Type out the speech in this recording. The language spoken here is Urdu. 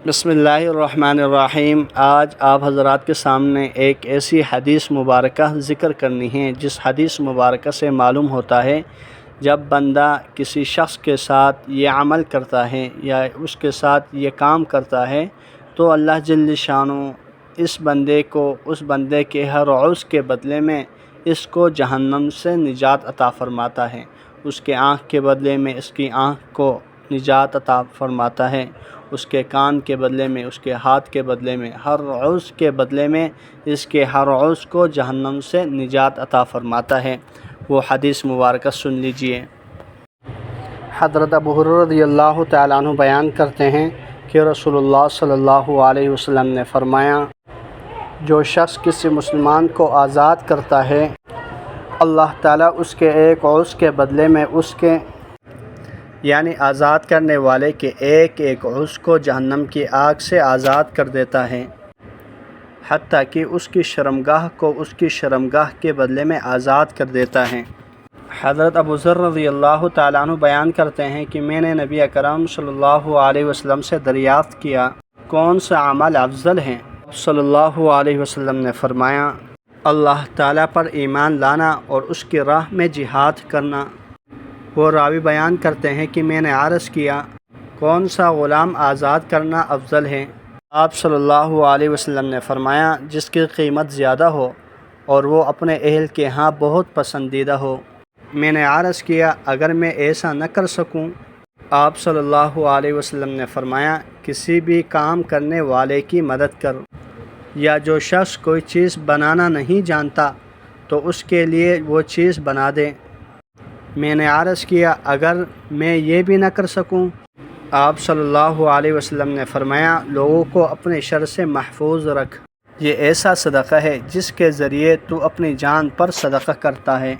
بسم اللہ الرحمن الرحیم۔ آج آپ حضرات کے سامنے ایک ایسی حدیث مبارکہ ذکر کرنی ہے جس حدیث مبارکہ سے معلوم ہوتا ہے جب بندہ کسی شخص کے ساتھ یہ عمل کرتا ہے یا اس کے ساتھ یہ کام کرتا ہے تو اللہ جل شانہ اس بندے کے ہر عضو کے بدلے میں اس کو جہنم سے نجات عطا فرماتا ہے۔ اس کے آنکھ کے بدلے میں اس کی آنکھ کو نجات عطا فرماتا ہے، اس کے کان کے بدلے میں، اس کے ہاتھ کے بدلے میں، ہر عضو کے بدلے میں اس کے ہر عضو کو جہنم سے نجات عطا فرماتا ہے۔ وہ حدیث مبارکہ سن لیجئے۔ حضرت ابو ہریرہ رضی اللہ تعالیٰ عنہ بیان کرتے ہیں کہ رسول اللہ صلی اللہ علیہ وسلم نے فرمایا، جو شخص کسی مسلمان کو آزاد کرتا ہے، اللہ تعالیٰ اس کے ایک عضو کے بدلے میں اس کے یعنی آزاد کرنے والے کے ایک عضو کو جہنم کی آگ سے آزاد کر دیتا ہے، حتیٰ کہ اس کی شرمگاہ کو اس کی شرمگاہ کے بدلے میں آزاد کر دیتا ہے۔ حضرت ابو ذر رضی اللہ تعالیٰ عنہ بیان کرتے ہیں کہ میں نے نبی اکرم صلی اللہ علیہ وسلم سے دریافت کیا، کون سا عمل افضل ہے؟ صلی اللہ علیہ وسلم نے فرمایا، اللہ تعالیٰ پر ایمان لانا اور اس کی راہ میں جہاد کرنا۔ وہ راوی بیان کرتے ہیں کہ میں نے عرض کیا، کون سا غلام آزاد کرنا افضل ہے؟ آپ صلی اللہ علیہ وسلم نے فرمایا، جس کی قیمت زیادہ ہو اور وہ اپنے اہل کے ہاں بہت پسندیدہ ہو۔ میں نے عرض کیا، اگر میں ایسا نہ کر سکوں؟ آپ صلی اللہ علیہ وسلم نے فرمایا، کسی بھی کام کرنے والے کی مدد کر، یا جو شخص کوئی چیز بنانا نہیں جانتا تو اس کے لیے وہ چیز بنا دے۔ میں نے عرض کیا، اگر میں یہ بھی نہ کر سکوں؟ آپ صلی اللہ علیہ وسلم نے فرمایا، لوگوں کو اپنے شر سے محفوظ رکھ، یہ ایسا صدقہ ہے جس کے ذریعے تو اپنی جان پر صدقہ کرتا ہے۔